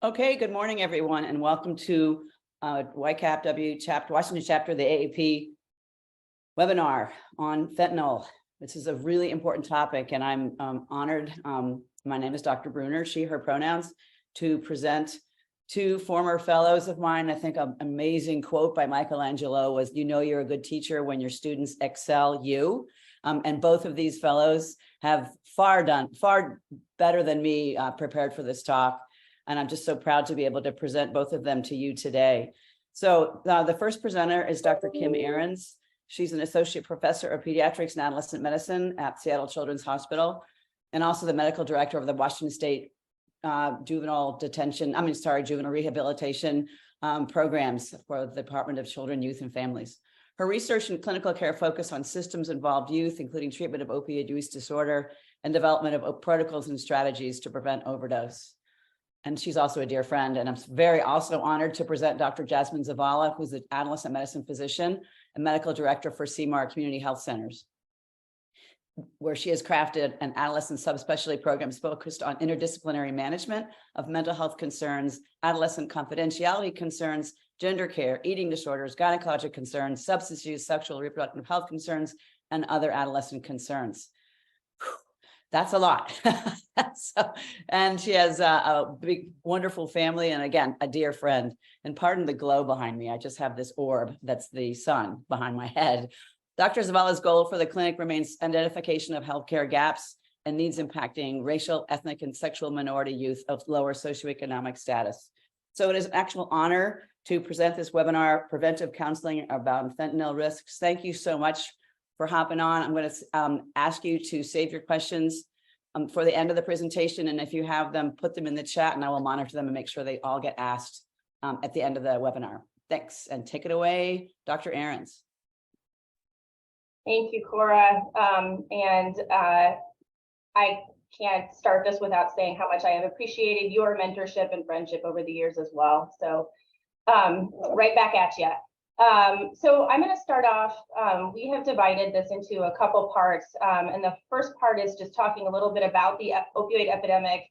Okay, good morning, everyone, and welcome to WCAAP Washington chapter of the AAP webinar on fentanyl. This is a really important topic, and I'm honored. My name is Dr. Breuner, she, her pronouns, to present two former fellows of mine. I think an amazing quote by Michelangelo was, "You know you're a good teacher when your students excel you." And both of these fellows have far better than me prepared for this talk. And I'm just so proud to be able to present both of them to you today. So the first presenter is Dr. Kym Ahrens. She's an associate professor of pediatrics and adolescent medicine at Seattle Children's Hospital, and also the medical director of the Washington State juvenile rehabilitation programs for the Department of Children, Youth, and Families. Her research and clinical care focus on systems-involved youth, including treatment of opioid use disorder and development of protocols and strategies to prevent overdose. And she's also a dear friend. And I'm very also honored to present Dr. Jasmin Zavala, who's an adolescent medicine physician and medical director for CMAR Community Health Centers, where she has crafted an adolescent subspecialty program focused on interdisciplinary management of mental health concerns, adolescent confidentiality concerns, gender care, eating disorders, gynecologic concerns, substance use, sexual and reproductive health concerns, and other adolescent concerns. That's a lot. And she has a big, wonderful family. And again, a dear friend. And pardon the glow behind me. I just have this orb. That's the sun behind my head. Dr. Zavala's goal for the clinic remains identification of healthcare gaps and needs impacting racial, ethnic, and sexual minority youth of lower socioeconomic status. So it is an actual honor to present this webinar, Preventive Counseling about Fentanyl Risks. Thank you so much for hopping on. I'm going to ask you to save your questions for the end of the presentation. And if you have them, put them in the chat and I will monitor them and make sure they all get asked at the end of the webinar. Thanks. And take it away, Dr. Ahrens. Thank you, Cora. I can't start this without saying how much I have appreciated your mentorship and friendship over the years as well. So right back at you. So I'm going to start off, we have divided this into a couple parts, and the first part is just talking a little bit about the opioid epidemic,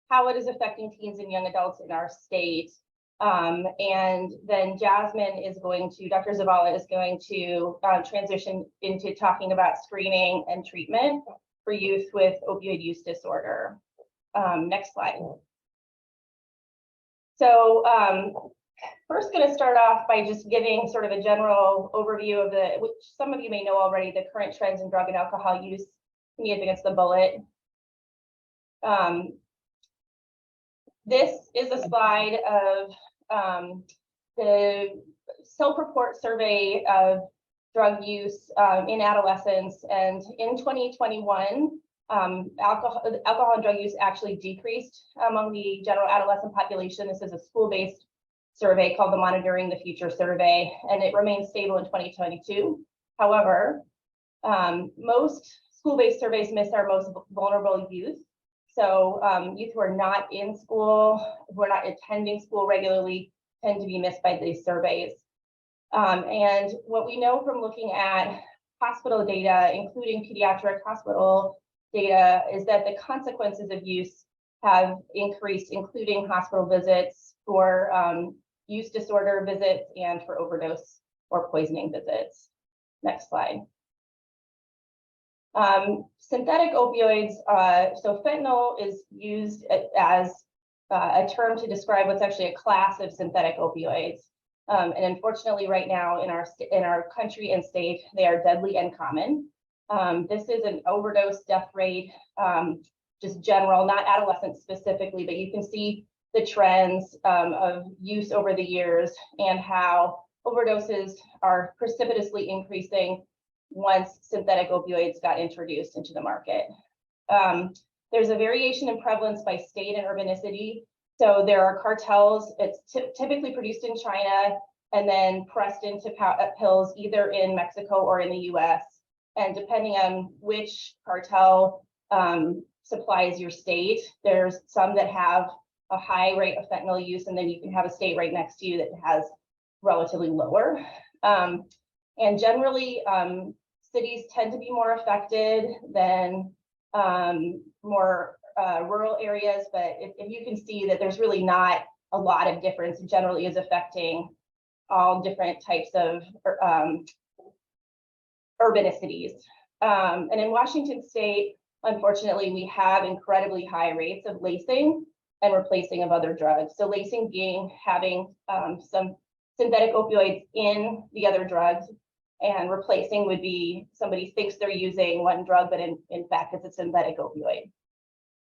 how it is affecting teens and young adults in our state, and then Dr. Zavala is going to transition into talking about screening and treatment for youth with opioid use disorder. Next slide. So, first, going to start off by just giving sort of a general overview of which some of you may know already, the current trends in drug and alcohol use. Can you advance the bullet? This is a slide of the self-report survey of drug use in adolescents, and in 2021, alcohol and drug use actually decreased among the general adolescent population. This is a school-based survey called the Monitoring the Future survey, and it remains stable in 2022. However, most school-based surveys miss our most vulnerable youth. So youth who are not in school, who are not attending school regularly, tend to be missed by these surveys. And what we know from looking at hospital data, including pediatric hospital data, is that the consequences of use have increased, including hospital visits for use disorder visits and for overdose or poisoning visits. Next slide. Synthetic opioids, so fentanyl is used as a term to describe what's actually a class of synthetic opioids. And unfortunately, right now in our country and state, they are deadly and common. This is an overdose death rate, just general, not adolescents specifically, but you can see the trends of use over the years and how overdoses are precipitously increasing once synthetic opioids got introduced into the market. There's a variation in prevalence by state and urbanicity. So there are cartels. It's typically produced in China and then pressed into pills either in Mexico or in the US. And depending on which cartel supplies your state, there's some that have a high rate of fentanyl use, and then you can have a state right next to you that has relatively lower. And generally, cities tend to be more affected than more rural areas, but if you can see that there's really not a lot of difference, generally is affecting all different types of urbanicities. And in Washington State, unfortunately, we have incredibly high rates of lacing and replacing of other drugs. So lacing being having some synthetic opioids in the other drugs, and replacing would be somebody thinks they're using one drug, but in fact, it's a synthetic opioid.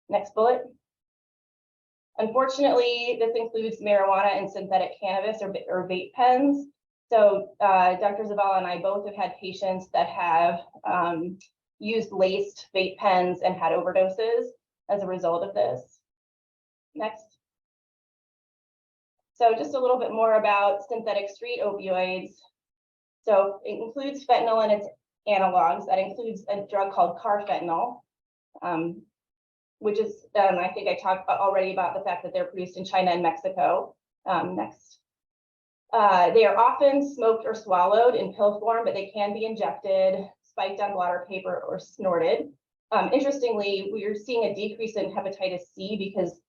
Next bullet. Unfortunately, this includes marijuana and synthetic cannabis or vape pens. So Dr. Zavala and I both have had patients that have used laced vape pens and had overdoses as a result of this. Next. So just a little bit more about synthetic street opioids. So it includes fentanyl and its analogs. That includes a drug called carfentanil, which is, I think I talked already about the fact that they're produced in China and Mexico. Next. They are often smoked or swallowed in pill form, but they can be injected, spiked on water paper, or snorted. Interestingly, we are seeing a decrease in hepatitis C because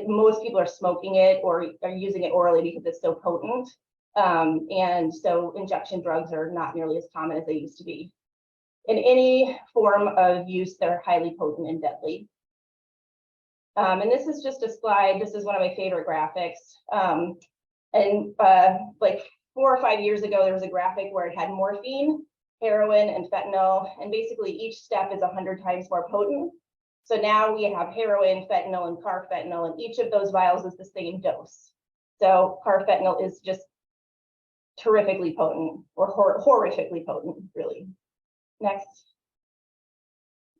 most people are smoking it or are using it orally because it's so potent. And so injection drugs are not nearly as common as they used to be. In any form of use, they're highly potent and deadly. And this is just a slide. This is one of my favorite graphics. Like 4 or 5 years ago, there was a graphic where it had morphine, heroin, and fentanyl, and basically each step is 100 times more potent. So now we have heroin, fentanyl, and carfentanil, and each of those vials is the same dose. So carfentanil is just terrifically potent, or horrifically potent, really. Next.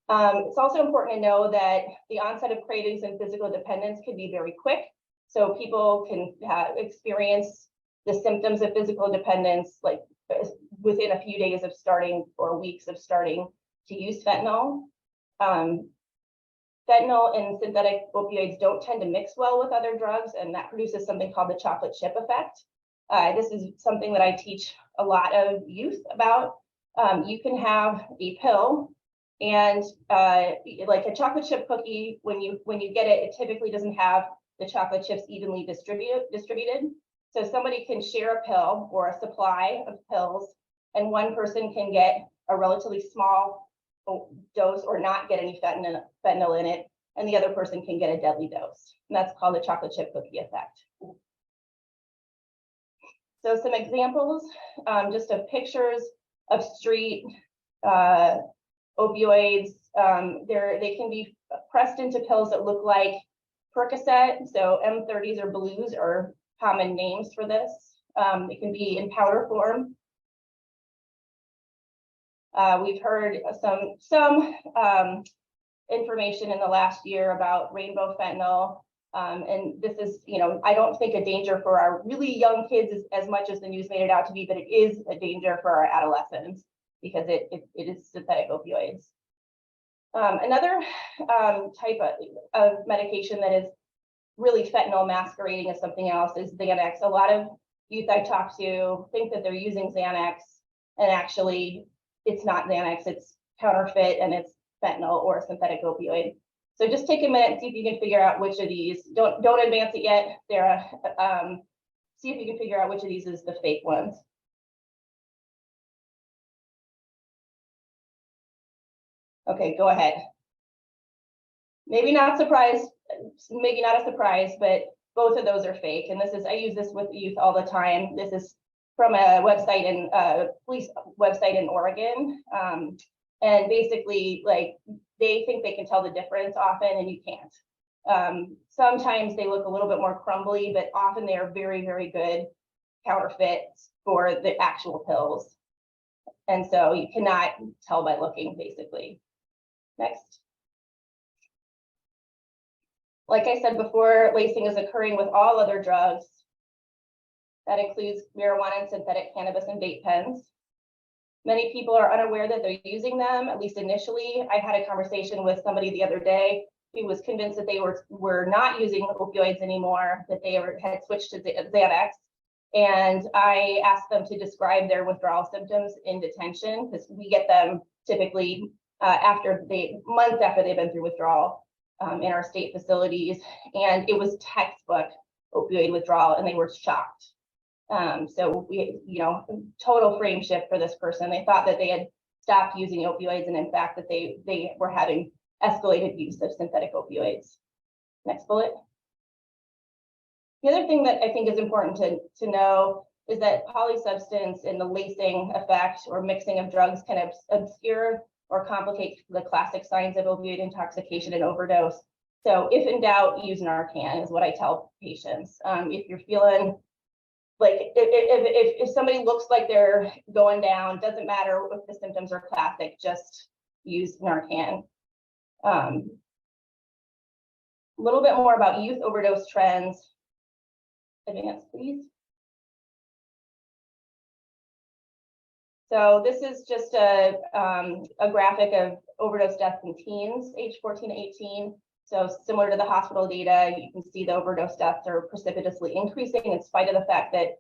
It's also important to know that the onset of cravings and physical dependence can be very quick. So people can experience the symptoms of physical dependence like within a few days of starting or weeks of starting to use fentanyl. Fentanyl and synthetic opioids don't tend to mix well with other drugs, and that produces something called the chocolate chip effect. This is something that I teach a lot of youth about. You can have a pill, and like a chocolate chip cookie, when you get it, it typically doesn't have the chocolate chips evenly distributed. So somebody can share a pill or a supply of pills, and one person can get a relatively small dose or not get any fentanyl in it, and the other person can get a deadly dose. And that's called the chocolate chip cookie effect. So some examples, just of pictures of street opioids. They can be pressed into pills that look like Percocet. So M30s or blues are common names for this. It can be in powder form. We've heard some information in the last year about rainbow fentanyl. And this is, I don't think a danger for our really young kids as much as the news made it out to be, but it is a danger for our adolescents because it is synthetic opioids. Another type of medication that is really fentanyl masquerading as something else is Xanax. A lot of youth I talk to think that they're using Xanax, and actually it's not Xanax, it's counterfeit, and it's fentanyl or a synthetic opioid. So just take a minute and see if you can figure out which of these. Don't advance it yet, Sarah. See if you can figure out which of these is the fake ones. Okay, go ahead. Maybe not surprised, maybe not a surprise, but both of those are fake. And I use this with youth all the time. This is from a website in police website in Oregon. And basically, like, they think they can tell the difference often, and you can't. Sometimes they look a little bit more crumbly, but often they are very, very good counterfeits for the actual pills. And so you cannot tell by looking, basically. Next. Like I said before, lacing is occurring with all other drugs. That includes marijuana and synthetic cannabis and vape pens. Many people are unaware that they're using them, at least initially. I had a conversation with somebody the other day who was convinced that they were not using opioids anymore, that they had switched to Xanax. And I asked them to describe their withdrawal symptoms in detention, because we get them typically months after they've been through withdrawal in our state facilities. And it was textbook opioid withdrawal, and they were shocked. So we, total frame shift for this person. They thought that they had stopped using opioids, and in fact that they were having escalated use of synthetic opioids. Next bullet. The other thing that I think is important to know is that polysubstance and the lacing effect or mixing of drugs can obscure or complicate the classic signs of opioid intoxication and overdose. So if in doubt, use Narcan is what I tell patients. If you're feeling like, if somebody looks like they're going down, doesn't matter if the symptoms are classic, just use Narcan. A little bit more about youth overdose trends. Advance, please. So this is just a graphic of overdose deaths in teens, age 14 to 18. So similar to the hospital data, you can see the overdose deaths are precipitously increasing in spite of the fact that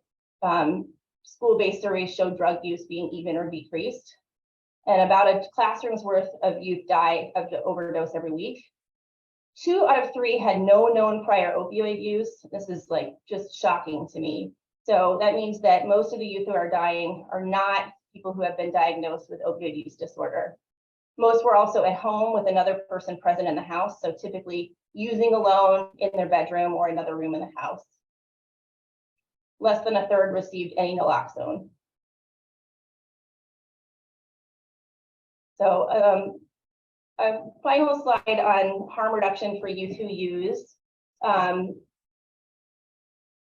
school-based surveys show drug use being even or decreased. And about a classroom's worth of youth die of the overdose every week. 2 out of 3 had no known prior opioid use. This is like just shocking to me. So that means that most of the youth who are dying are not people who have been diagnosed with opioid use disorder. Most were also at home with another person present in the house, so typically using alone in their bedroom or another room in the house. Less than a third received any naloxone. So a final slide on harm reduction for youth who use. Jasmin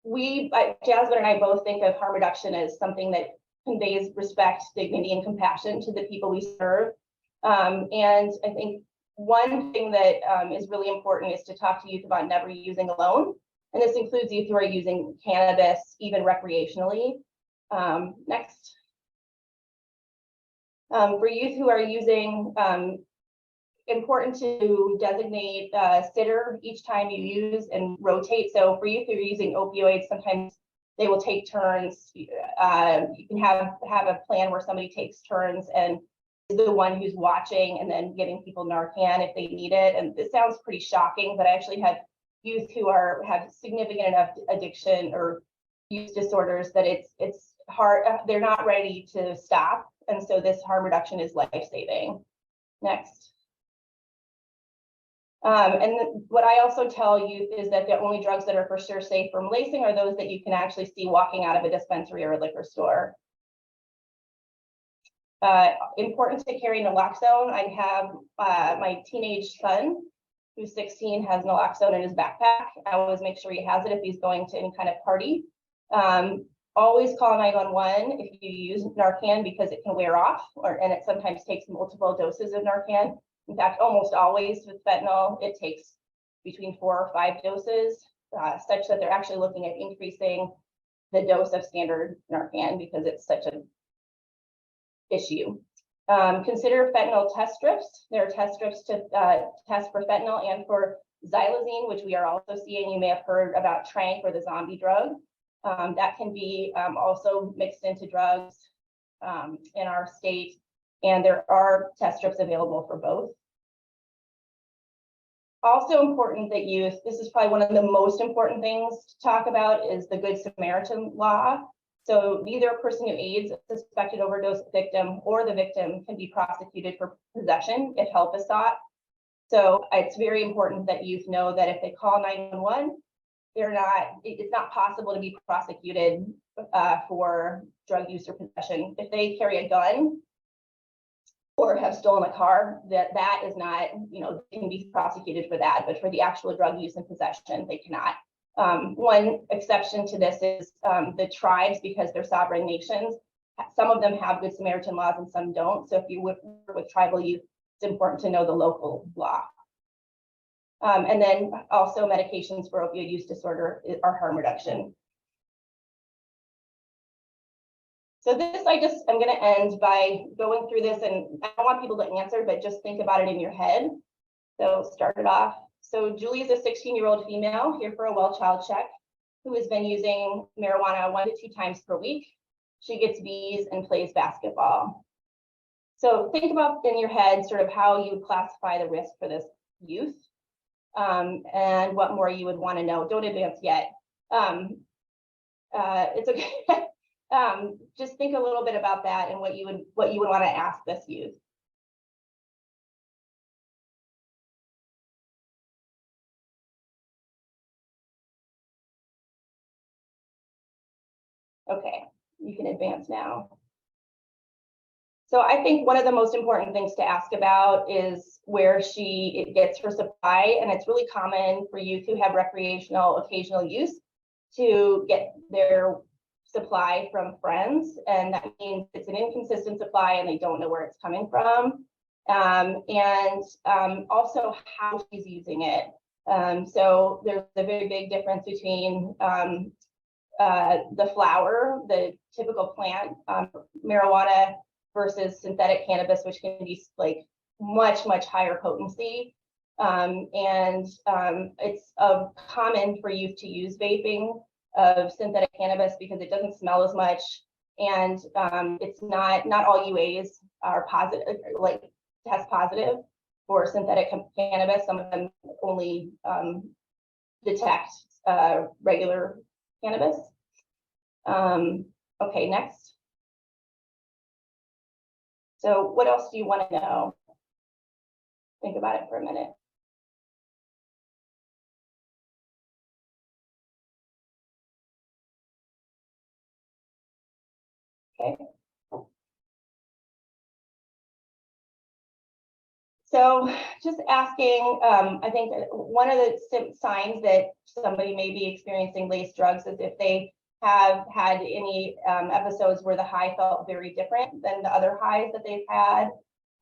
and I both think of harm reduction as something that conveys respect, dignity, and compassion to the people we serve. And I think one thing that is really important is to talk to youth about never using alone. And this includes youth who are using cannabis, even recreationally. Next. For youth who are using, important to designate a sitter each time you use and rotate. So for youth who are using opioids, sometimes they will take turns. You can have a plan where somebody takes turns and is the one who's watching and then giving people Narcan if they need it. And this sounds pretty shocking, but I actually have youth who have significant enough addiction or use disorders that it's hard. They're not ready to stop, and so this harm reduction is life-saving. Next. And what I also tell youth is that the only drugs that are for sure safe from lacing are those that you can actually see walking out of a dispensary or a liquor store. Important to carry naloxone. I have my teenage son, who's 16, has naloxone in his backpack. I always make sure he has it if he's going to any kind of party. Always call 911 if you use Narcan because it can wear off, and it sometimes takes multiple doses of Narcan. In fact, almost always with fentanyl, it takes between 4 or 5 doses, such that they're actually looking at increasing the dose of standard Narcan because it's such an issue. Consider fentanyl test strips. There are test strips to test for fentanyl and for xylazine, which we are also seeing. You may have heard about Tranq or the zombie drug. That can be also mixed into drugs in our state, and there are test strips available for both. Also important that youth, this is probably one of the most important things to talk about, is the Good Samaritan law. So neither a person who aids a suspected overdose victim or the victim can be prosecuted for possession if help is sought. So it's very important that youth know that if they call 911, it's not possible to be prosecuted for drug use or possession. If they carry a gun or have stolen a car, that is not, they can be prosecuted for that, but for the actual drug use and possession, they cannot. One exception to this is the tribes, because they're sovereign nations. Some of them have Good Samaritan laws and some don't. So if you work with tribal youth, it's important to know the local law. And then also medications for opioid use disorder are harm reduction. So this, I'm going to end by going through this, and I don't want people to answer, but just think about it in your head. So start it off. So Julie is a 16-year-old female here for a well child check who has been using marijuana 1 to 2 times per week. She gets B's and plays basketball. So think about in your head sort of how you classify the risk for this youth and what more you would want to know. Don't advance yet. It's okay. Just think a little bit about that and what you would want to ask this youth. Okay, you can advance now. So I think one of the most important things to ask about is where she gets her supply, and it's really common for youth who have recreational occasional use to get their supply from friends, and that means it's an inconsistent supply and they don't know where it's coming from, and also how she's using it. So there's a very big difference between the flower, the typical plant marijuana, versus synthetic cannabis, which can be like much higher potency. It's common for youth to use vaping of synthetic cannabis because it doesn't smell as much, and it's not all UAs are positive, like test positive for synthetic cannabis. Some of them only detect regular cannabis. Okay, next. So what else do you want to know? Think about it for a minute. Okay. So just asking, I think one of the signs that somebody may be experiencing laced drugs is if they have had any episodes where the high felt very different than the other highs that they've had.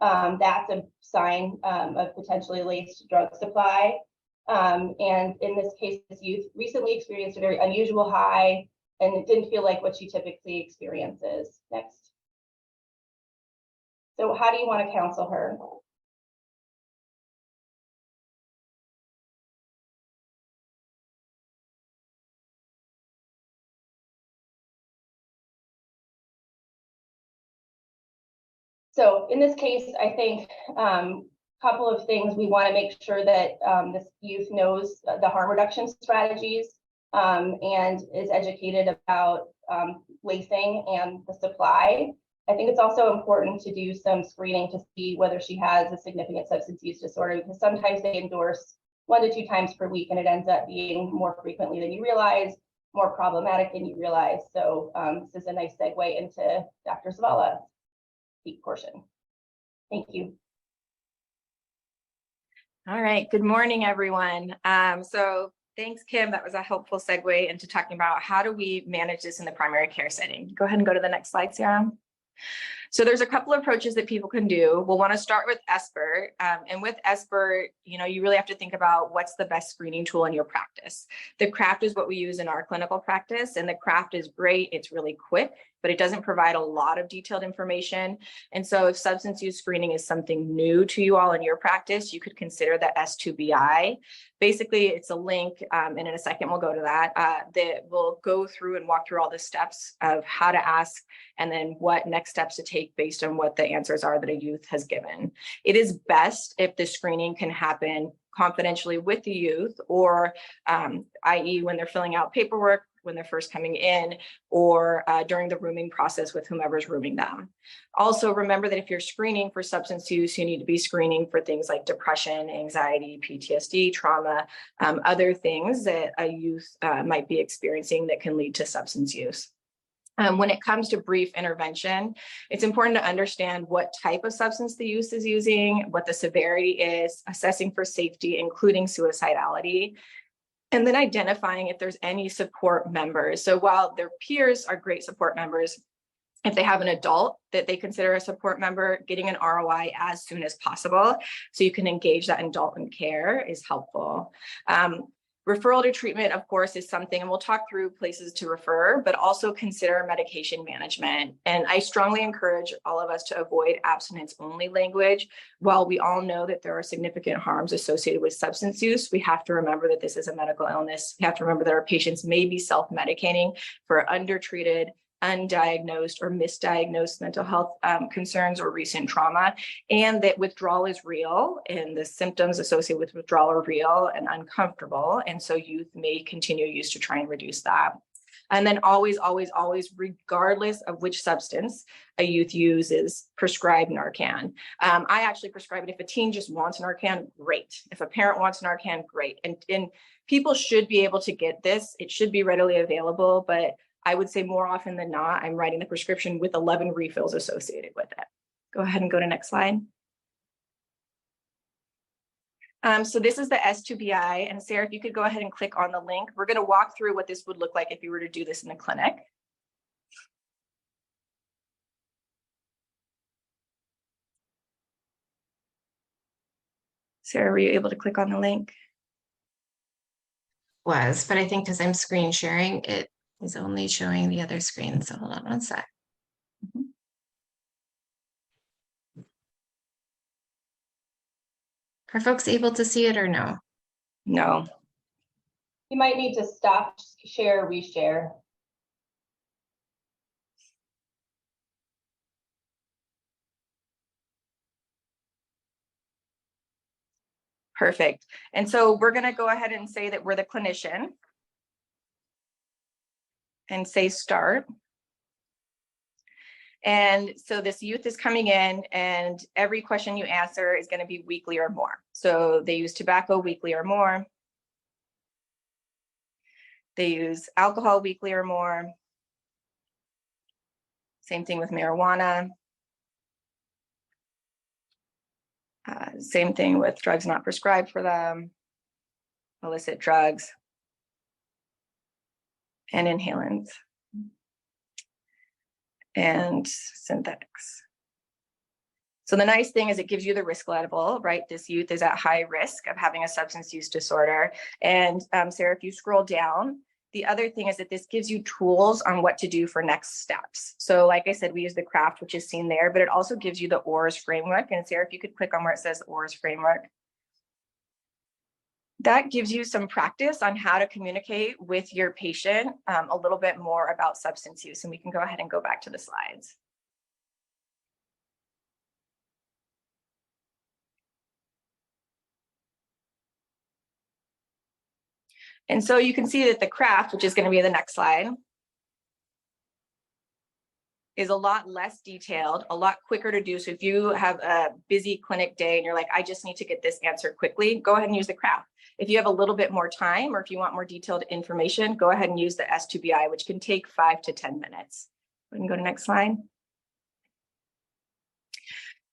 That's a sign of potentially laced drug supply. And in this case, this youth recently experienced a very unusual high, and it didn't feel like what she typically experiences. Next. So how do you want to counsel her? So in this case, I think a couple of things. We want to make sure that this youth knows the harm reduction strategies and is educated about lacing and the supply. I think it's also important to do some screening to see whether she has a significant substance use disorder, because sometimes they endorse 1 to 2 times per week and it ends up being more frequently than you realize, more problematic than you realize. So this is a nice segue into Dr. Zavala portion. Thank you. All right, good morning, everyone. So thanks, Kim. That was a helpful segue into talking about how do we manage this in the primary care setting. Go ahead and go to the next slide, Sarah. So there's a couple of approaches that people can do. We'll want to start with SBIRT. And with SBIRT, you really have to think about what's the best screening tool in your practice. The CRAFT is what we use in our clinical practice, and the CRAFT is great. It's really quick, but it doesn't provide a lot of detailed information. And so if substance use screening is something new to you all in your practice, you could consider the S2BI. Basically, it's a link, and in a second we'll go to that, that will go through and walk through all the steps of how to ask and then what next steps to take based on what the answers are that a youth has given. It is best if the screening can happen confidentially with the youth, or i.e. when they're filling out paperwork, when they're first coming in, or during the rooming process with whomever's rooming them. Also, remember that if you're screening for substance use, you need to be screening for things like depression, anxiety, PTSD, trauma, other things that a youth might be experiencing that can lead to substance use. When it comes to brief intervention, it's important to understand what type of substance the youth is using, what the severity is, assessing for safety, including suicidality, and then identifying if there's any support members. So while their peers are great support members, if they have an adult that they consider a support member, getting an ROI as soon as possible so you can engage that adult in care is helpful. Referral to treatment, of course, is something, and we'll talk through places to refer, but also consider medication management. And I strongly encourage all of us to avoid abstinence-only language. While we all know that there are significant harms associated with substance use, we have to remember that this is a medical illness. We have to remember that our patients may be self-medicating for undertreated undiagnosed or misdiagnosed mental health concerns or recent trauma, and that withdrawal is real and the symptoms associated with withdrawal are real and uncomfortable. And so youth may continue use to try and reduce that. And then always, regardless of which substance a youth uses, prescribe Narcan. I actually prescribe it. If a teen just wants Narcan, great. If a parent wants Narcan, great. And people should be able to get this. It should be readily available, but I would say more often than not, I'm writing the prescription with 11 refills associated with it. Go ahead and go to next slide. So this is the S2BI, and Sarah, if you could go ahead and click on the link, we're going to walk through what this would look like if you were to do this in the clinic. Sarah, were you able to click on the link? But I think because I'm screen sharing, it is only showing the other screen. So hold on one sec. Are folks able to see it or no? No. You might need to stop, share, reshare. Perfect. And so we're going to go ahead and say that we're the clinician and say start. And so this youth is coming in, and every question you answer is going to be weekly or more. So they use tobacco weekly or more. They use alcohol weekly or more. Same thing with marijuana. Same thing with drugs not prescribed for them, illicit drugs, and inhalants, and synthetics. So the nice thing is it gives you the risk level, right? This youth is at high risk of having a substance use disorder. And Sarah, if you scroll down, the other thing is that this gives you tools on what to do for next steps. So like I said, we use the craft, which is seen there, but it also gives you the ORS framework. And Sarah, if you could click on where it says ORS framework. That gives you some practice on how to communicate with your patient a little bit more about substance use. And we can go ahead and go back to the slides. And so you can see that the craft, which is going to be the next slide, is a lot less detailed, a lot quicker to do. So if you have a busy clinic day and you're like, I just need to get this answered quickly, go ahead and use the craft. If you have a little bit more time, or if you want more detailed information, go ahead and use the S2BI, which can take 5 to 10 minutes. We can go to next slide.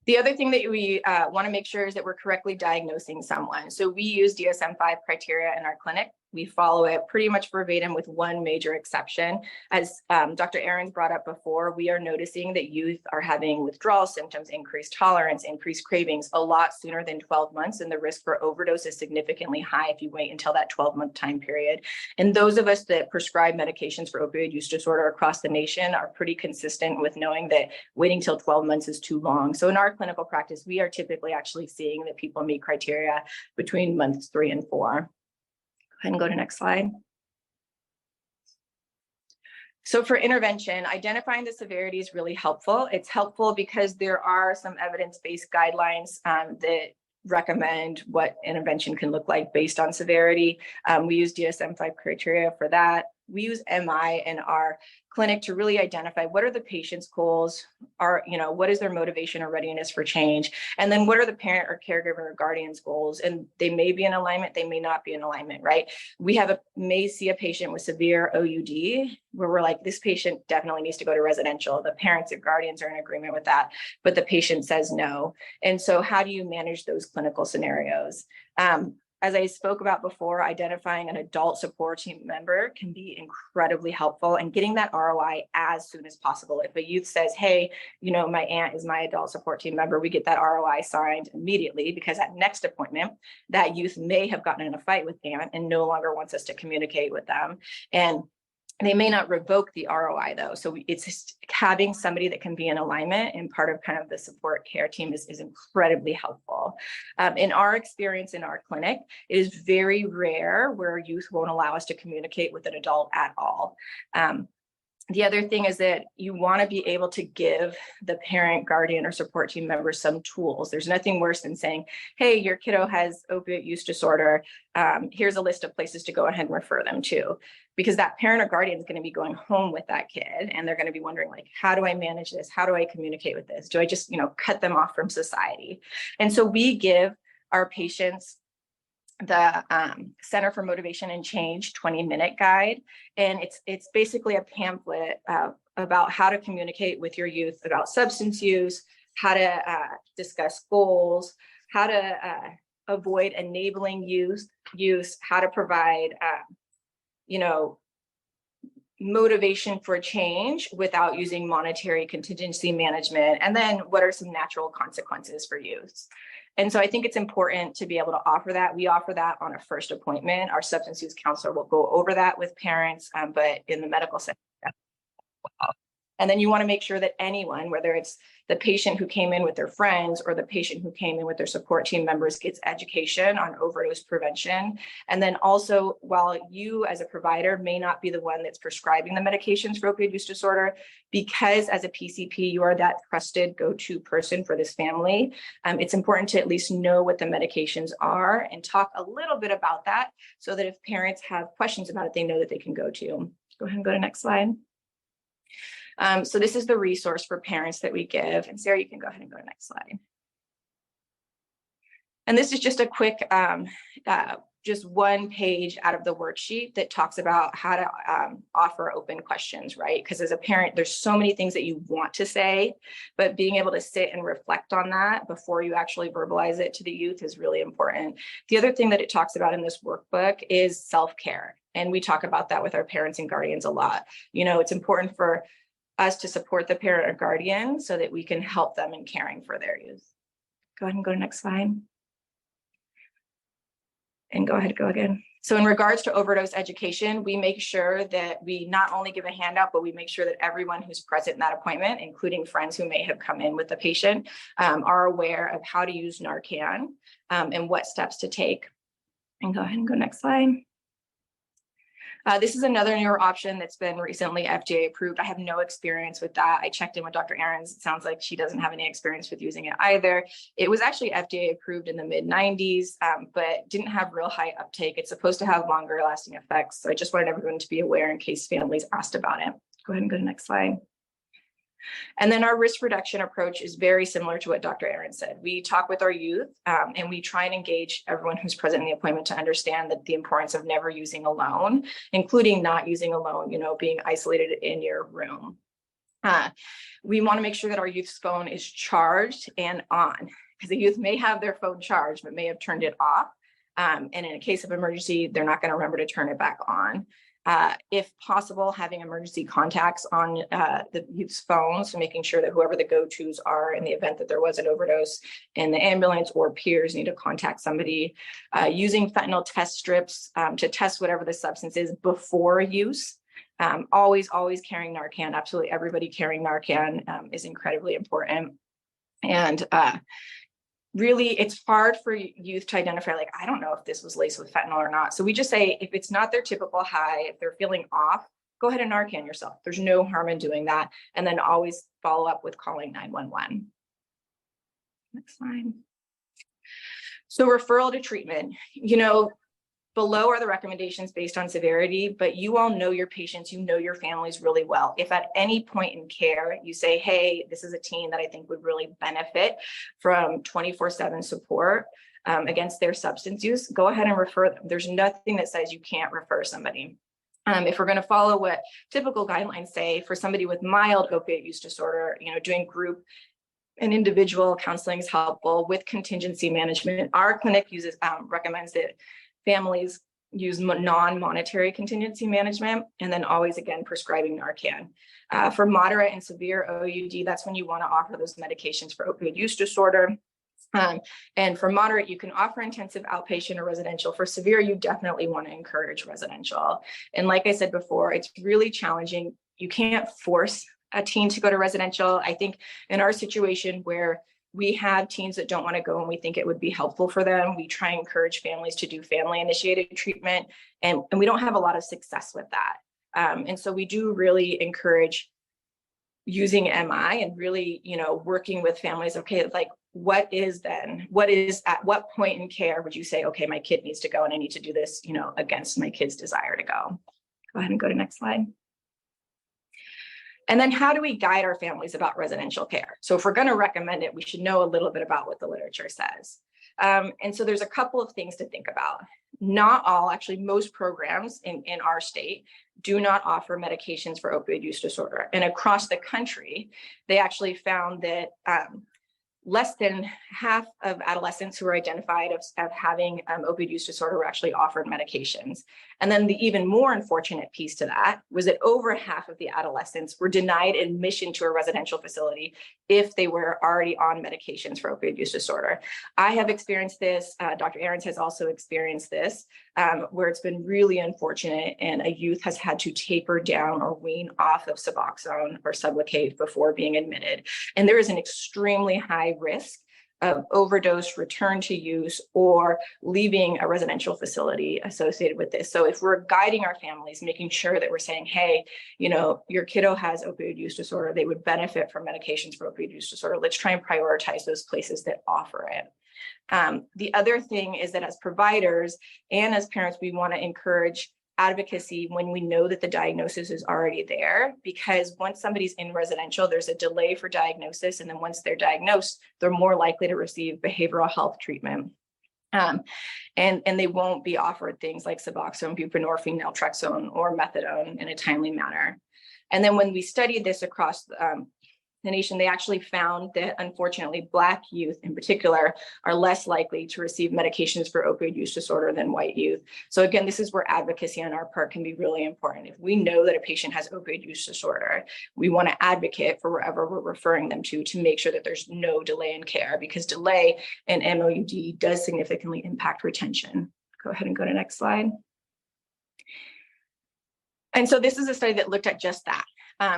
The other thing that we want to make sure is that we're correctly diagnosing someone. So we use DSM-5 criteria in our clinic. We follow it pretty much verbatim with one major exception. As Dr. Ahrens brought up before, we are noticing that youth are having withdrawal symptoms, increased tolerance, increased cravings a lot sooner than 12 months. And the risk for overdose is significantly high if you wait until that 12-month time period. And those of us that prescribe medications for opioid use disorder across the nation are pretty consistent with knowing that waiting till 12 months is too long. So in our clinical practice, we are typically actually seeing that people meet criteria between months 3 and 4. Go ahead and go to next slide. So for intervention, identifying the severity is really helpful. It's helpful because there are some evidence-based guidelines that recommend what intervention can look like based on severity. We use DSM-5 criteria for that. We use MI in our clinic to really identify what are the patient's goals, what is their motivation or readiness for change, and then what are the parent or caregiver or guardian's goals. And they may be in alignment, they may not be in alignment, right? We may see a patient with severe OUD where we're like, this patient definitely needs to go to residential. The parents or guardians are in agreement with that, but the patient says no. And so how do you manage those clinical scenarios? As I spoke about before, identifying an adult support team member can be incredibly helpful, and getting that ROI as soon as possible. If a youth says, hey, my aunt is my adult support team member, we get that ROI signed immediately, because at next appointment, that youth may have gotten in a fight with aunt and no longer wants us to communicate with them. And they may not revoke the ROI though. So it's just having somebody that can be in alignment and part of kind of the support care team is incredibly helpful. In our experience in our clinic, it is very rare where youth won't allow us to communicate with an adult at all. The other thing is that you want to be able to give the parent, guardian, or support team member some tools. There's nothing worse than saying, hey, your kiddo has opiate use disorder. Here's a list of places to go ahead and refer them to, because that parent or guardian is going to be going home with that kid, and they're going to be wondering, like, how do I manage this? How do I communicate with this? Do I just, cut them off from society? And so we give our patients the Center for Motivation and Change 20-minute guide. And it's basically a pamphlet about how to communicate with your youth about substance use, how to discuss goals, how to avoid enabling use, how to provide, motivation for change without using monetary contingency management, and then what are some natural consequences for youth. And so I think it's important to be able to offer that. We offer that on a first appointment. Our substance use counselor will go over that with parents, but in the medical setting. And then you want to make sure that anyone, whether it's the patient who came in with their friends or the patient who came in with their support team members, gets education on overdose prevention. And then also, while you as a provider may not be the one that's prescribing the medications for opioid use disorder, because as a PCP, you are that trusted go-to person for this family, it's important to at least know what the medications are and talk a little bit about that, so that if parents have questions about it, they know that they can go to. Go ahead and go to next slide. So this is the resource for parents that we give. And Sarah, you can go ahead and go to the next slide. And this is just a quick, just one page out of the worksheet that talks about how to offer open questions, right? Because as a parent, there's so many things that you want to say, but being able to sit and reflect on that before you actually verbalize it to the youth is really important. The other thing that it talks about in this workbook is self-care. And we talk about that with our parents and guardians a lot. It's important for us to support the parent or guardian so that we can help them in caring for their youth. Go ahead and go to next slide. And go ahead, go again. So in regards to overdose education, we make sure that we not only give a handout, but we make sure that everyone who's present in that appointment, including friends who may have come in with the patient, are aware of how to use Narcan and what steps to take. And go ahead and go next slide. This is another newer option that's been recently FDA approved. I have no experience with that. I checked in with Dr. Ahrens. It sounds like she doesn't have any experience with using it either. It was actually FDA approved in the mid-90s, but didn't have real high uptake. It's supposed to have longer lasting effects. So I just wanted everyone to be aware in case families asked about it. Go ahead and go to the next slide. And then our risk reduction approach is very similar to what Dr. Ahrens said. We talk with our youth and we try and engage everyone who's present in the appointment to understand that the importance of never using alone, including not using alone, being isolated in your room. We want to make sure that our youth's phone is charged and on, because the youth may have their phone charged, but may have turned it off. And in a case of emergency, they're not going to remember to turn it back on. If possible, having emergency contacts on the youth's phones, so making sure that whoever the go-tos are in the event that there was an overdose in the ambulance or peers need to contact somebody. Using fentanyl test strips to test whatever the substance is before use. Always carrying Narcan. Absolutely everybody carrying Narcan is incredibly important. And really, it's hard for youth to identify, like, I don't know if this was laced with fentanyl or not. So we just say, if it's not their typical high, if they're feeling off, go ahead and Narcan yourself. There's no harm in doing that. And then always follow up with calling 911. Next slide. So referral to treatment. Below are the recommendations based on severity, but you all know your patients, you know your families really well. If at any point in care you say, hey, this is a teen that I think would really benefit from 24/7 support against their substance use, go ahead and refer them. There's nothing that says you can't refer somebody. If we're going to follow what typical guidelines say for somebody with mild opiate use disorder, doing group and individual counseling is helpful with contingency management. Our clinic recommends that families use non-monetary contingency management, and then always, again, prescribing Narcan. For moderate and severe OUD, that's when you want to offer those medications for opioid use disorder. And for moderate, you can offer intensive outpatient or residential. For severe, you definitely want to encourage residential. And like I said before, it's really challenging. You can't force a teen to go to residential. I think in our situation where we have teens that don't want to go and we think it would be helpful for them, we try and encourage families to do family initiated treatment. And we don't have a lot of success with that. And so we do really encourage using MI and really, working with families. Okay, like what is at what point in care would you say, okay, my kid needs to go and I need to do this, against my kid's desire to go. Go ahead and go to next slide. And then how do we guide our families about residential care? So if we're going to recommend it, we should know a little bit about what the literature says. And so there's a couple of things to think about. Not all, actually most programs in our state do not offer medications for opioid use disorder. And across the country, they actually found that less than half of adolescents who were identified of having opioid use disorder were actually offered medications. And then the even more unfortunate piece to that was that over half of the adolescents were denied admission to a residential facility if they were already on medications for opioid use disorder. I have experienced this, Dr. Ahrens has also experienced this, where it's been really unfortunate and a youth has had to taper down or wean off of Suboxone or Sublocade before being admitted. And there is an extremely high risk of overdose, return to use, or leaving a residential facility associated with this. So if we're guiding our families, making sure that we're saying, hey, your kiddo has opioid use disorder, they would benefit from medications for opioid use disorder. Let's try and prioritize those places that offer it. The other thing is that as providers and as parents, we want to encourage advocacy when we know that the diagnosis is already there, because once somebody's in residential, there's a delay for diagnosis. And then once they're diagnosed, they're more likely to receive behavioral health treatment. And they won't be offered things like Suboxone, buprenorphine, naltrexone, or methadone in a timely manner. And then when we studied this across the nation, they actually found that unfortunately Black youth in particular are less likely to receive medications for opioid use disorder than white youth. So again, this is where advocacy on our part can be really important. If we know that a patient has opioid use disorder, we want to advocate for wherever we're referring them to make sure that there's no delay in care, because delay in MOUD does significantly impact retention. Go ahead and go to next slide. And so this is a study that looked at just that.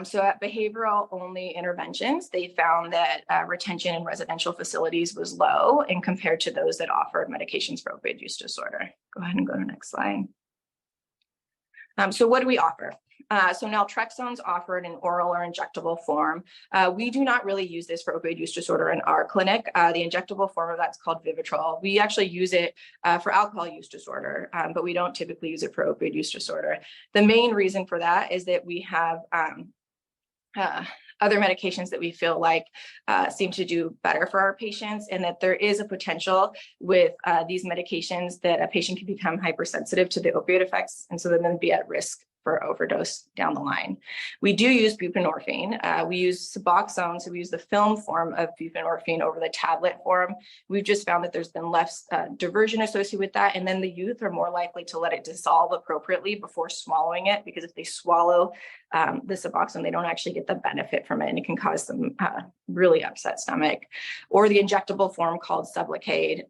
So at behavioral only interventions, they found that retention in residential facilities was low and compared to those that offered medications for opioid use disorder. Go ahead and go to the next slide. So what do we offer? So naltrexone's offered in oral or injectable form. We do not really use this for opioid use disorder in our clinic. The injectable form of that's called Vivitrol. We actually use it for alcohol use disorder, but we don't typically use it for opioid use disorder. The main reason for that is that we have other medications that we feel like seem to do better for our patients, and that there is a potential with these medications that a patient can become hypersensitive to the opioid effects, and so then be at risk for overdose down the line. We do use buprenorphine. We use Suboxone, so we use the film form of buprenorphine over the tablet form. We've just found that there's been less diversion associated with that, and then the youth are more likely to let it dissolve appropriately before swallowing it, because if they swallow the Suboxone, they don't actually get the benefit from it, and it can cause them really upset stomach. Or the injectable form called Sublocade,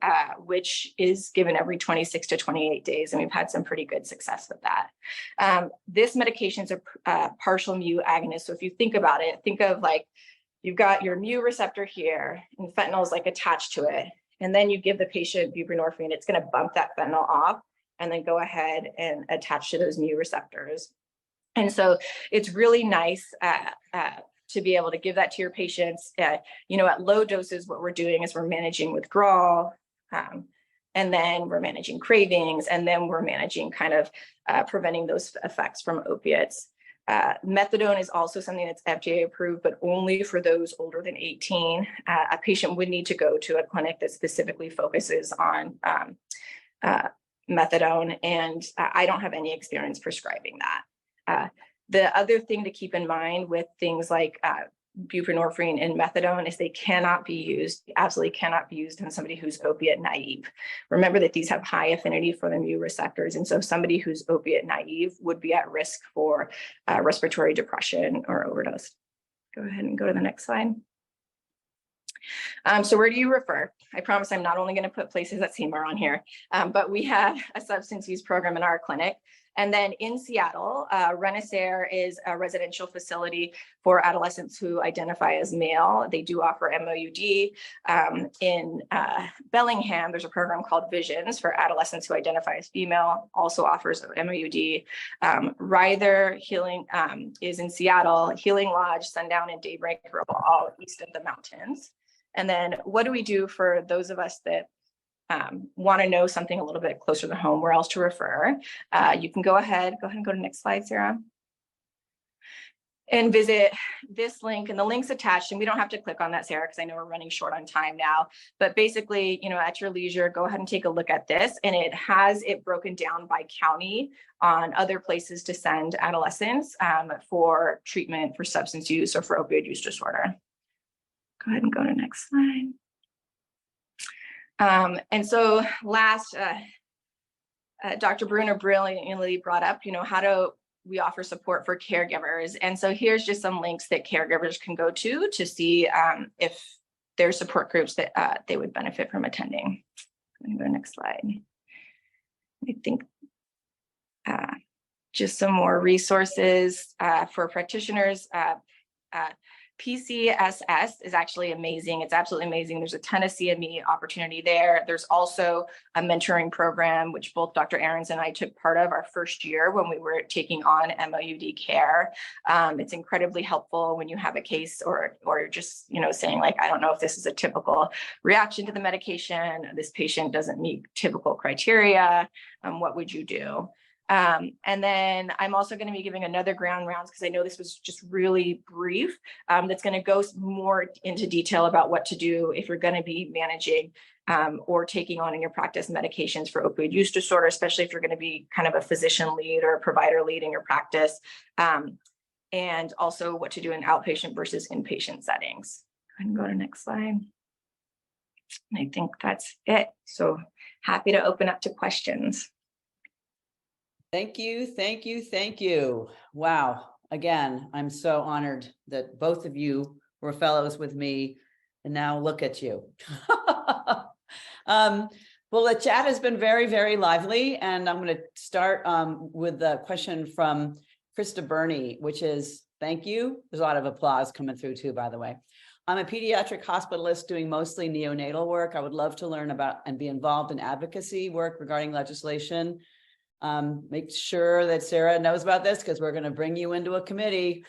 which is given every 26 to 28 days, and we've had some pretty good success with that. This medication is a partial mu agonist. So if you think about it, think of like you've got your mu receptor here, and fentanyl is like attached to it, and then you give the patient buprenorphine, it's going to bump that fentanyl off and then go ahead and attach to those mu receptors. And so it's really nice to be able to give that to your patients. At low doses, what we're doing is we're managing withdrawal, and then we're managing cravings, and then we're managing kind of preventing those effects from opiates. Methadone is also something that's FDA approved, but only for those older than 18. A patient would need to go to a clinic that specifically focuses on methadone, and I don't have any experience prescribing that. The other thing to keep in mind with things like buprenorphine and methadone is they cannot be used, absolutely cannot be used on somebody who's opiate naive. Remember that these have high affinity for the mu receptors. And so somebody who's opiate naive would be at risk for respiratory depression or overdose. Go ahead and go to the next slide. So where do you refer? I promise I'm not only going to put places that seem are on here, but we have a substance use program in our clinic. And then in Seattle, Renaissare is a residential facility for adolescents who identify as male. They do offer MOUD. In Bellingham, there's a program called Visions for adolescents who identify as female, also offers MOUD. Ryther Healing is in Seattle. Healing Lodge, Sundown, and Daybreak are all east of the mountains. And then what do we do for those of us that want to know something a little bit closer to home, where else to refer? You can go ahead and go to the next slide, Sarah. And visit this link, and the link's attached, and we don't have to click on that, Sarah, because I know we're running short on time now. But basically, at your leisure, go ahead and take a look at this, and it has it broken down by county on other places to send adolescents for treatment for substance use or for opioid use disorder. Go ahead and go to the next slide. And so last, Dr. Breuner brilliantly brought up, how do we offer support for caregivers? And so here's just some links that caregivers can go to see if there's support groups that they would benefit from attending. I'm going to go to the next slide. I think just some more resources for practitioners. PCSS is actually amazing. It's absolutely amazing. There's a ton of CME opportunity there. There's also a mentoring program, which both Dr. Ahrens and I took part of our first year when we were taking on MOUD care. It's incredibly helpful when you have a case or just, saying like, I don't know if this is a typical reaction to the medication. This patient doesn't meet typical criteria. What would you do? And then I'm also going to be giving another ground rounds, because I know this was just really brief, that's going to go more into detail about what to do if you're going to be managing or taking on in your practice medications for opioid use disorder, especially if you're going to be kind of a physician lead or a provider lead in your practice, and also what to do in outpatient versus inpatient settings. Go ahead and go to the next slide. And I think that's it. So happy to open up to questions. Thank you, thank you, thank you. Wow. Again, I'm so honored that both of you were fellows with me, and now look at you. Well, the chat has been very, very lively, and I'm going to start with the question from Krista Burney, which is, thank you. There's a lot of applause coming through too, by the way. I'm a pediatric hospitalist doing mostly neonatal work. I would love to learn about and be involved in advocacy work regarding legislation. Make sure that Sarah knows about this, because we're going to bring you into a committee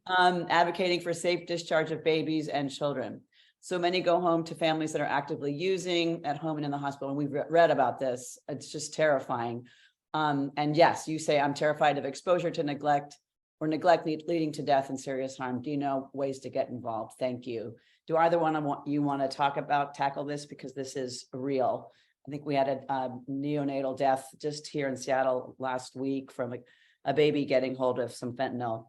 advocating for safe discharge of babies and children. So many go home to families that are actively using at home and in the hospital. And we've read about this. It's just terrifying. And yes, you say, I'm terrified of exposure to neglect or neglect leading to death and serious harm. Do you know ways to get involved? Thank you. Do either one of you want to tackle this? Because this is real. I think we had a neonatal death just here in Seattle last week from a baby getting hold of some fentanyl.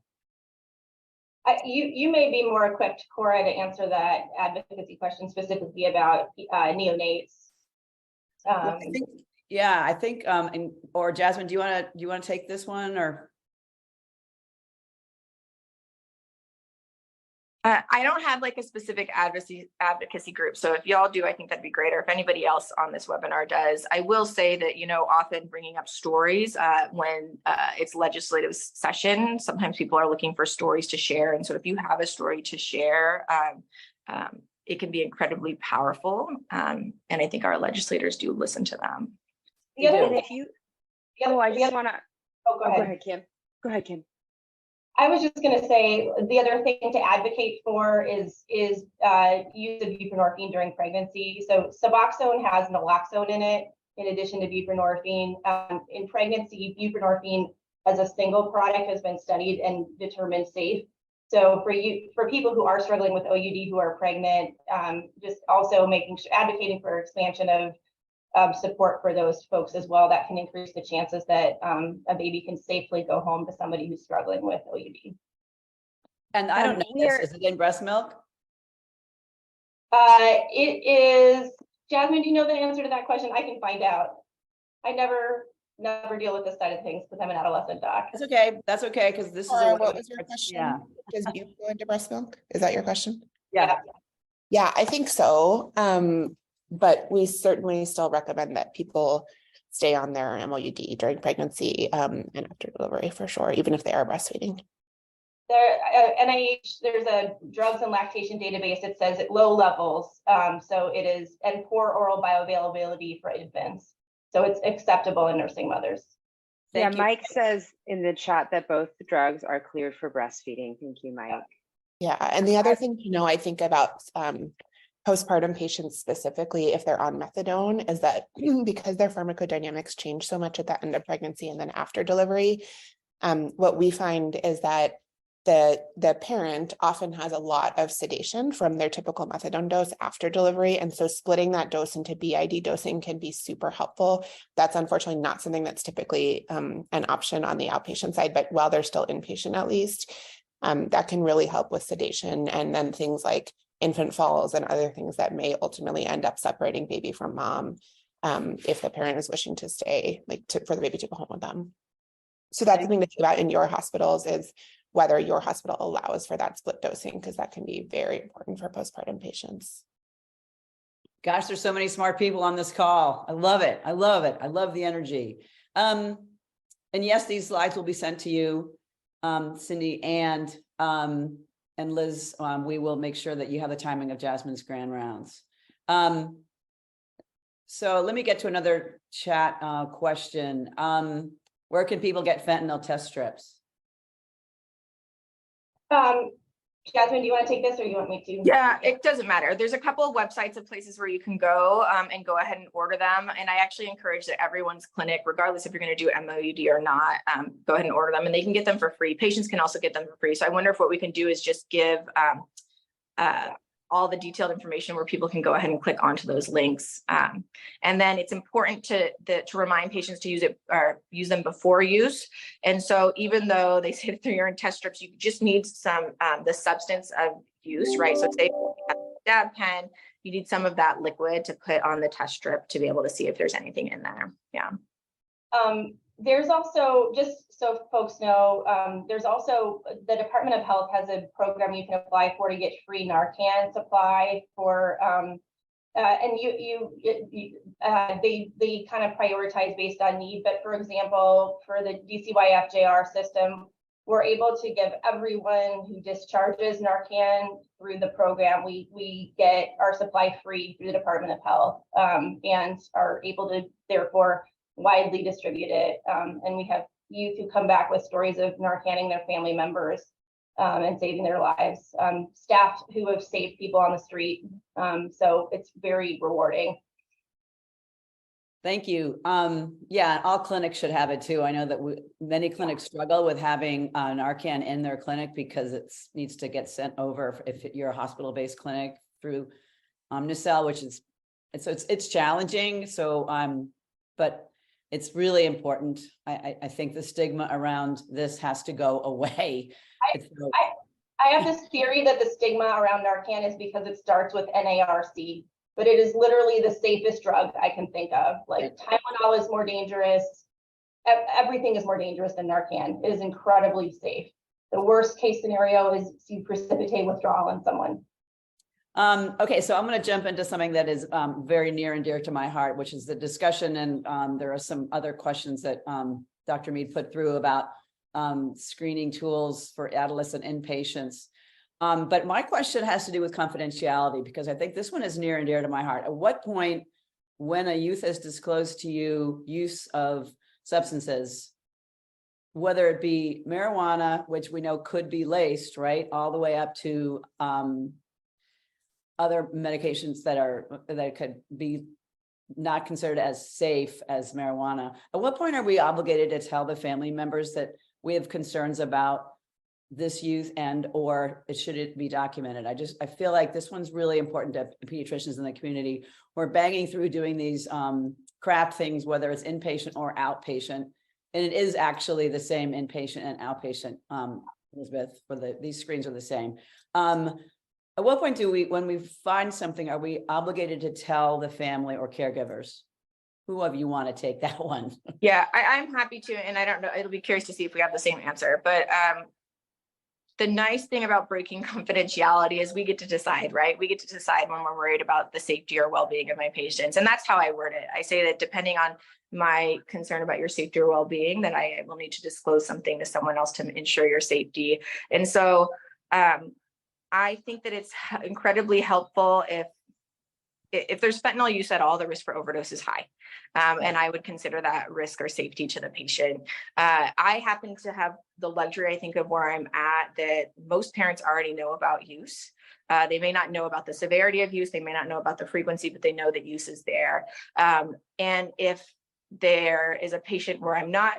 You may be more equipped, Cora, to answer that advocacy question specifically about neonates. I think, or Jasmine, do you want to take this one, or? I don't have like a specific advocacy group. So if y'all do, I think that'd be great. Or if anybody else on this webinar does. I will say that, often bringing up stories when it's legislative session, sometimes people are looking for stories to share. And so if you have a story to share, it can be incredibly powerful. And I think our legislators do listen to them. Yeah, and if you, I just want to, go ahead, Kim. Go ahead, Kim. I was just going to say the other thing to advocate for is use of buprenorphine during pregnancy. So Suboxone has naloxone in it, in addition to buprenorphine. In pregnancy, buprenorphine as a single product has been studied and determined safe. So for people who are struggling with OUD who are pregnant, just also advocating for expansion of support for those folks as well, that can increase the chances that a baby can safely go home to somebody who's struggling with OUD. And I don't know this. Is it in breast milk? It is. Jasmine, do you know the answer to that question? I can find out. I never deal with this side of things because I'm an adolescent doc. That's okay. That's okay, because this is what was your question? Yeah. Does you go into breast milk? Is that your question? Yeah. Yeah, I think so. But we certainly still recommend that people stay on their MOUD during pregnancy and after delivery for sure, even if they are breastfeeding. NIH, there's a drugs and lactation database. It says at low levels. So it is, and poor oral bioavailability for infants. So it's acceptable in nursing mothers. Thank you. Mike says in the chat that both drugs are cleared for breastfeeding. Thank you, Mike. Yeah, and the other thing to know, I think about postpartum patients specifically, if they're on methadone, is that because their pharmacodynamics change so much at the end of pregnancy and then after delivery, what we find is that the parent often has a lot of sedation from their typical methadone dose after delivery. And so splitting that dose into BID dosing can be super helpful. That's unfortunately not something that's typically an option on the outpatient side, but while they're still inpatient at least, that can really help with sedation. And then things like infant falls and other things that may ultimately end up separating baby from mom if the parent is wishing to stay, for the baby to go home with them. So that's something to think about in your hospitals, is whether your hospital allows for that split dosing, because that can be very important for postpartum patients. Gosh, there's so many smart people on this call. I love it. I love it. I love the energy. And yes, these slides will be sent to you, Cindy and Liz. We will make sure that you have the timing of Jasmine's grand rounds. So let me get to another chat question. Where can people get fentanyl test strips? Jasmine, do you want to take this or you want me to? Yeah, it doesn't matter. There's a couple of websites and places where you can go and go ahead and order them. And I actually encourage that everyone's clinic, regardless if you're going to do MOUD or not, go ahead and order them, and they can get them for free. Patients can also get them for free. So I wonder if what we can do is just give all the detailed information where people can go ahead and click onto those links. And then it's important to remind patients to use it or use them before use. And so even though they say that they're urine test strips, you just need some, the substance of use, right? So say you have a dab pen, you need some of that liquid to put on the test strip to be able to see if there's anything in there. Yeah. There's also, just so folks know, there's also the Department of Health has a program you can apply for to get free Narcan supply for, and they kind of prioritize based on need. But for example, for the DCYFJR system, we're able to give everyone who discharges Narcan through the program. We get our supply free through the Department of Health, and are able to therefore widely distribute it. And we have youth who come back with stories of Narcanning their family members and saving their lives. Staff who have saved people on the street. So it's very rewarding. Thank you. Yeah, all clinics should have it too. I know that many clinics struggle with having Narcan in their clinic because it needs to get sent over if you're a hospital-based clinic through Omnicell, which is, it's challenging. So, but it's really important. I think the stigma around this has to go away. I have this theory that the stigma around Narcan is because it starts with NARC, but it is literally the safest drug I can think of. Like Tylenol is more dangerous. Everything is more dangerous than Narcan. It is incredibly safe. The worst case scenario is you precipitate withdrawal in someone. Okay, so I'm going to jump into something that is very near and dear to my heart, which is the discussion. And there are some other questions that Dr. Mead put through about screening tools for adolescent inpatients. But my question has to do with confidentiality, because I think this one is near and dear to my heart. At what point, when a youth has disclosed to you use of substances, whether it be marijuana, which we know could be laced, right, all the way up to other medications that could be not considered as safe as marijuana. At what point are we obligated to tell the family members that we have concerns about this youth or should it be documented? I feel like this one's really important to pediatricians in the community. We're banging through doing these craft things, whether it's inpatient or outpatient. And it is actually the same inpatient and outpatient, Elizabeth, these screens are the same. At what point when we find something, are we obligated to tell the family or caregivers? Who of you want to take that one? Yeah, I'm happy to, and I don't know, it'll be curious to see if we have the same answer, but the nice thing about breaking confidentiality is we get to decide, right? We get to decide when we're worried about the safety or well-being of my patients. And that's how I word it. I say that depending on my concern about your safety or well-being, then I will need to disclose something to someone else to ensure your safety. And so I think that it's incredibly helpful if there's fentanyl use at all, the risk for overdose is high. And I would consider that risk or safety to the patient. I happen to have the luxury, I think, of where I'm at, that most parents already know about use. They may not know about the severity of use, they may not know about the frequency, but they know that use is there. And if there is a patient where I'm not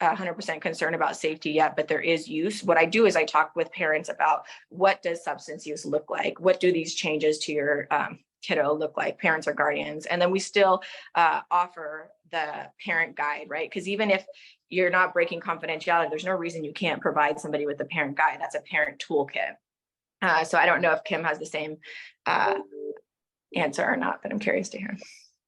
100% concerned about safety yet, but there is use, what I do is I talk with parents about what does substance use look like? What do these changes to your kiddo look like, parents or guardians? And then we still offer the parent guide, right? Because even if you're not breaking confidentiality, there's no reason you can't provide somebody with the parent guide. That's a parent toolkit. So I don't know if Kym has the same answer or not, but I'm curious to hear.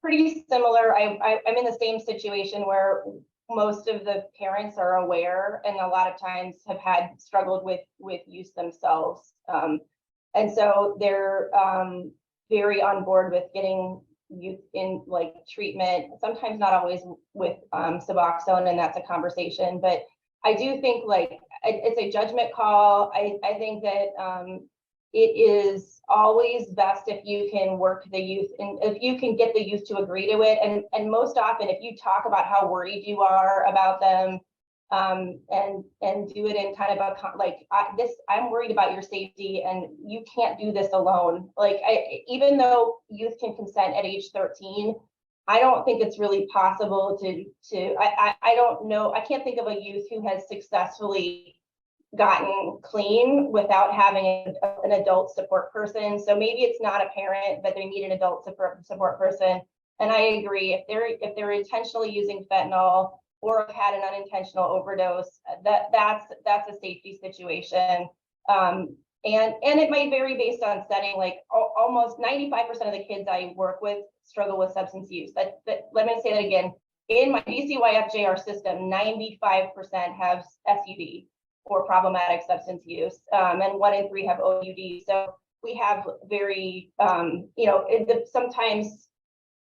Pretty similar. I'm in the same situation where most of the parents are aware and a lot of times have had struggled with use themselves. And so they're very on board with getting youth in like treatment, sometimes not always with Suboxone, and that's a conversation. But I do think like it's a judgment call. I think that it is always best if you can work the youth and if you can get the youth to agree to it. And most often, if you talk about how worried you are about them, and do it in kind of a like I'm worried about your safety and you can't do this alone. Like even though youth can consent at age 13, I don't think it's really possible I don't know, I can't think of a youth who has successfully gotten clean without having an adult support person. So maybe it's not a parent, but they need an adult support person. And I agree, if they're intentionally using fentanyl or have had an unintentional overdose, that's a safety situation. And it might vary based on setting. Like almost 95% of the kids I work with struggle with substance use. Let me say that again. In my DCYFJR system, 95% have SUD or problematic substance use, and 1 in 3 have OUD. So we have very, sometimes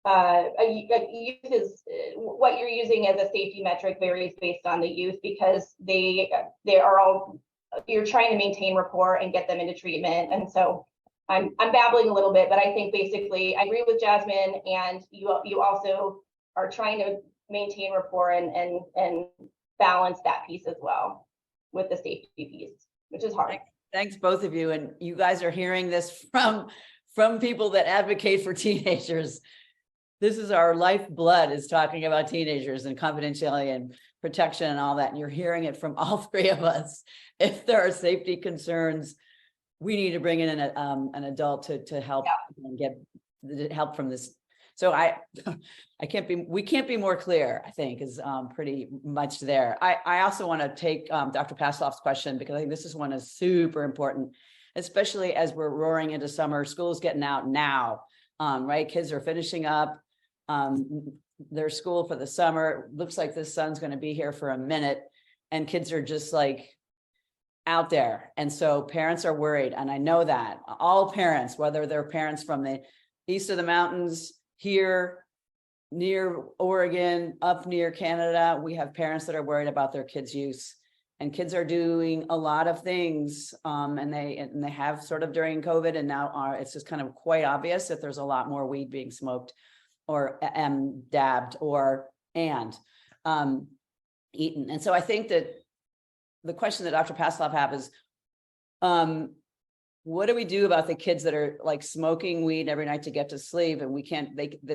a youth is what you're using as a safety metric varies based on the youth because they are all, you're trying to maintain rapport and get them into treatment. And so I'm babbling a little bit, but I think basically I agree with Jasmin, and you also are trying to maintain rapport and balance that piece as well with the safety piece, which is hard. Thanks both of you. And you guys are hearing this from people that advocate for teenagers. This is our lifeblood, is talking about teenagers and confidentiality and protection and all that. And you're hearing it from all three of us. If there are safety concerns, we need to bring in an adult to help and get the help from this. So we can't be more clear, I think, is pretty much there. I also want to take Dr. Pasloff's question, because I think this is one is super important, especially as we're roaring into summer. School's getting out now, right? Kids are finishing up their school for the summer. Looks like the sun's going to be here for a minute, and kids are just like out there. And so parents are worried. And I know that all parents, whether they're parents from the east of the mountains, here near Oregon, up near Canada, we have parents that are worried about their kids' use. And kids are doing a lot of things, and they have sort of during COVID, and now it's just kind of quite obvious that there's a lot more weed being smoked or dabbed or eaten. And so I think that the question that Dr. Pasloff have is, what do we do about the kids that are like smoking weed every night to get to sleep, and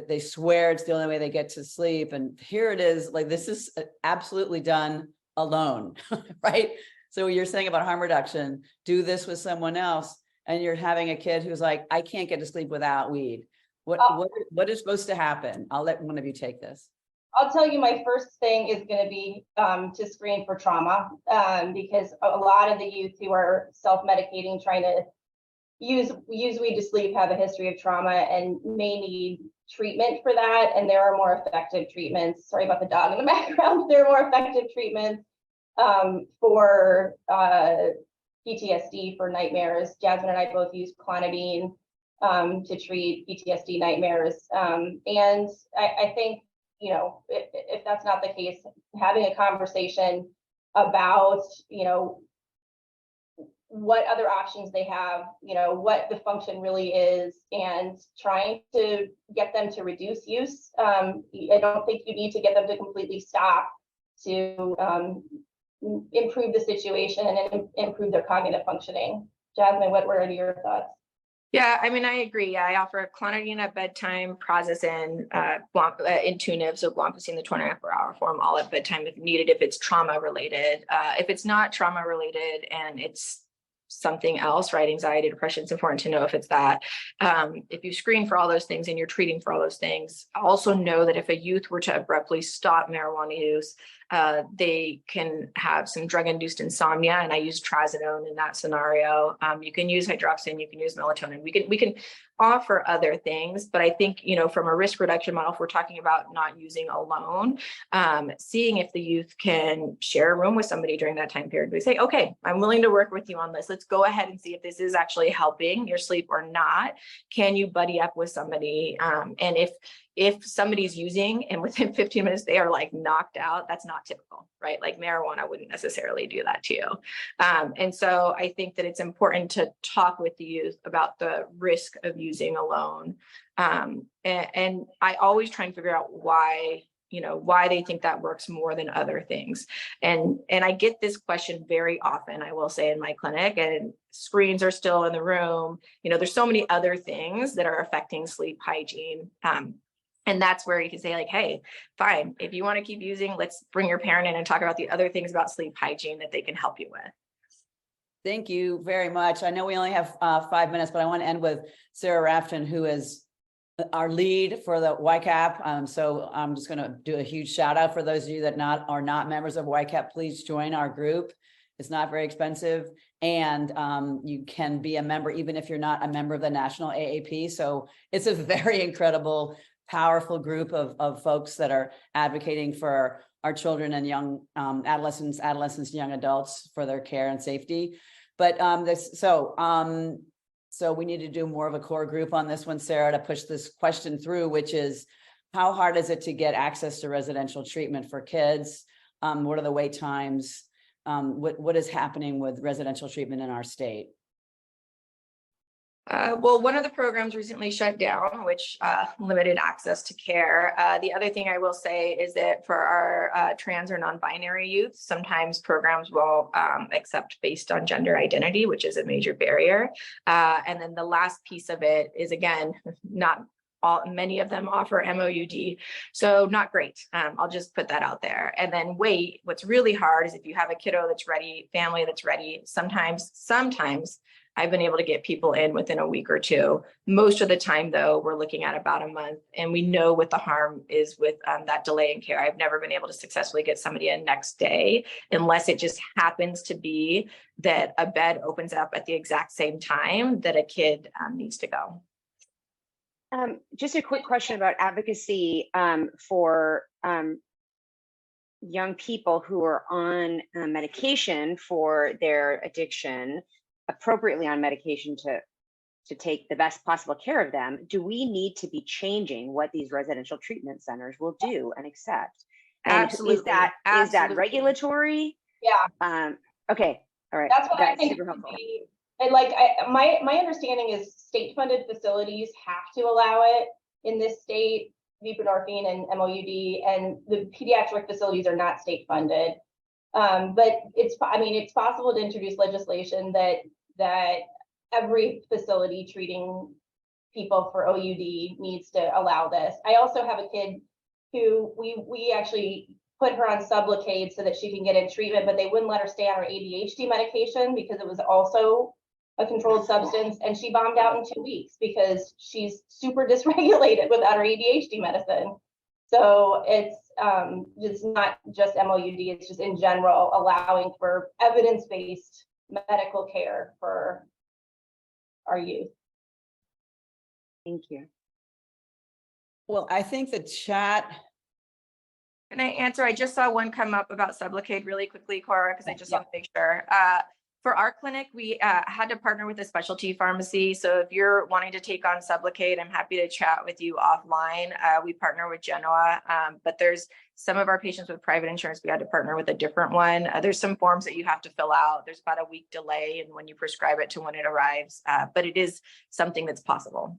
they swear it's the only way they get to sleep, and here it is, like this is absolutely done alone, right? So you're saying about harm reduction, do this with someone else, and you're having a kid who's like, I can't get to sleep without weed. What is supposed to happen? I'll let one of you take this. I'll tell you, my first thing is going to be to screen for trauma, because a lot of the youth who are self-medicating, trying to use weed to sleep, have a history of trauma and may need treatment for that. And there are more effective treatments. Sorry about the dog in the background. There are more effective treatments for PTSD, for nightmares. Jasmin and I both use clonidine to treat PTSD nightmares. And I think you know, if that's not the case, having a conversation about, you know, what other options they have, you know, what the function really is, and trying to get them to reduce use. I don't think you need to get them to completely stop to improve the situation and improve their cognitive functioning. Jasmine, what were your thoughts? Yeah, I mean, I agree. I offer clonidine at bedtime, prazosin, Intuniv, so guanfacine, the 24-hour form, all at bedtime if needed, if it's trauma related. If it's not trauma related and it's something else, right? Anxiety, depression, it's important to know if it's that. If you screen for all those things and you're treating for all those things, also know that if a youth were to abruptly stop marijuana use, they can have some drug-induced insomnia, and I use trazodone in that scenario. You can use hydroxyzine, you can use melatonin. We can offer other things, but I think, you know, from a risk reduction model, if we're talking about not using alone, seeing if the youth can share a room with somebody during that time period. We say, okay, I'm willing to work with you on this. Let's go ahead and see if this is actually helping your sleep or not. Can you buddy up with somebody? And if somebody's using and within 15 minutes they are like knocked out, that's not typical, right? Like marijuana wouldn't necessarily do that to you. And so I think that it's important to talk with the youth about the risk of using alone. And I always try and figure out why they think that works more than other things. And I get this question very often, I will say, in my clinic, and screens are still in the room. You know, there's so many other things that are affecting sleep hygiene. And that's where you can say, like, hey, fine, if you want to keep using, let's bring your parent in and talk about the other things about sleep hygiene that they can help you with. Thank you very much. I know we only have 5 minutes, but I want to end with Sarah Rafton, who is our lead for the WCAAP. So I'm just going to do a huge shout out for those of you that are not members of WCAAP. Please join our group. It's not very expensive, and you can be a member even if you're not a member of the National AAP. So it's a very incredible, powerful group of folks that are advocating for our children and young adolescents and young adults for their care and safety. But so we need to do more of a core group on this one, Sarah, to push this question through, which is, how hard is it to get access to residential treatment for kids? What are the wait times? What is happening with residential treatment in our state? Well, one of the programs recently shut down, which limited access to care. The other thing I will say is that for our trans or non-binary youth, sometimes programs will accept based on gender identity, which is a major barrier. And then the last piece of it is, again, many of them offer MOUD, so not great. I'll just put that out there. And then what's really hard is if you have a kiddo that's ready, family that's ready, sometimes I've been able to get people in within a week or two. Most of the time, though, we're looking at about a month, and we know what the harm is with that delay in care. I've never been able to successfully get somebody in next day, unless it just happens to be that a bed opens up at the exact same time that a kid needs to go. Just a quick question about advocacy for young people who are on medication for their addiction, appropriately on medication to take the best possible care of them. Do we need to be changing what these residential treatment centers will do and accept? And Absolutely. Is that regulatory? Yeah. Okay. All right. That's what I think. And like my understanding is state-funded facilities have to allow it in this state, buprenorphine and MOUD, and the pediatric facilities are not state-funded. But it's possible to introduce legislation that every facility treating people for OUD needs to allow this. I also have a kid who we actually put her on Sublocade so that she can get in treatment, but they wouldn't let her stay on her ADHD medication because it was also a controlled substance, and she bombed out in 2 weeks because she's super dysregulated without her ADHD medicine. So it's not just MOUD, it's just in general allowing for evidence-based medical care for our youth. Thank you. Well, I think the chat. Can I answer? I just saw one come up about Sublocade really quickly, Cora, because I just want to make sure. For our clinic, we had to partner with a specialty pharmacy. So if you're wanting to take on Sublocade, I'm happy to chat with you offline. We partner with Genoa, but there's some of our patients with private insurance, we had to partner with a different one. There's some forms that you have to fill out. There's about a week delay in when you prescribe it to when it arrives, but it is something that's possible.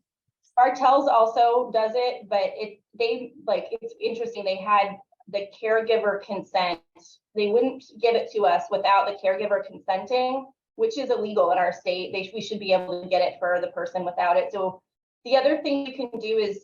Bartell's also does it, but it's interesting. They had the caregiver consent. They wouldn't give it to us without the caregiver consenting, which is illegal in our state. We should be able to get it for the person without it. So the other thing you can do is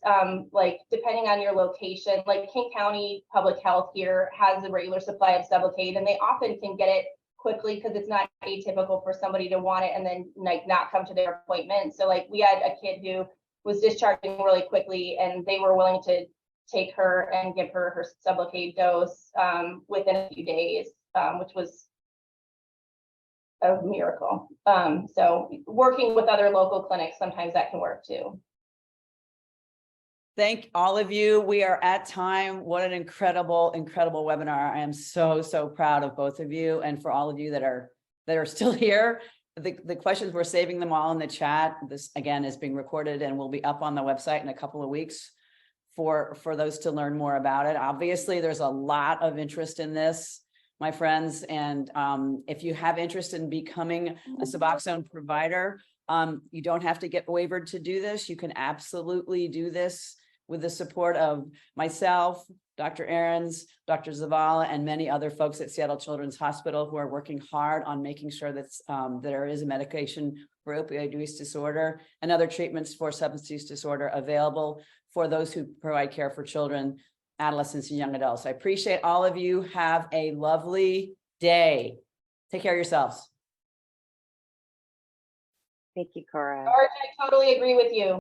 depending on your location, like King County Public Health here has a regular supply of Sublocade, and they often can get it quickly because it's not atypical for somebody to want it and then not come to their appointment. So we had a kid who was discharging really quickly, and they were willing to take her and give her Sublocade dose within a few days, which was a miracle. So working with other local clinics, sometimes that can work too. Thank all of you. We are at time. What an incredible, incredible webinar. I am so, so proud of both of you, and for all of you that are still here. The questions, we're saving them all in the chat. This again is being recorded and will be up on the website in a couple of weeks for those to learn more about it. Obviously, there's a lot of interest in this, my friends. And if you have interest in becoming a Suboxone provider, you don't have to get waivered to do this. You can absolutely do this with the support of myself, Dr. Ahrens, Dr. Zavala, and many other folks at Seattle Children's Hospital who are working hard on making sure that there is a medication for opioid use disorder and other treatments for substance use disorder available for those who provide care for children, adolescents, and young adults. I appreciate all of you. Have a lovely day. Take care of yourselves. Thank you, Cora. George, I totally agree with you.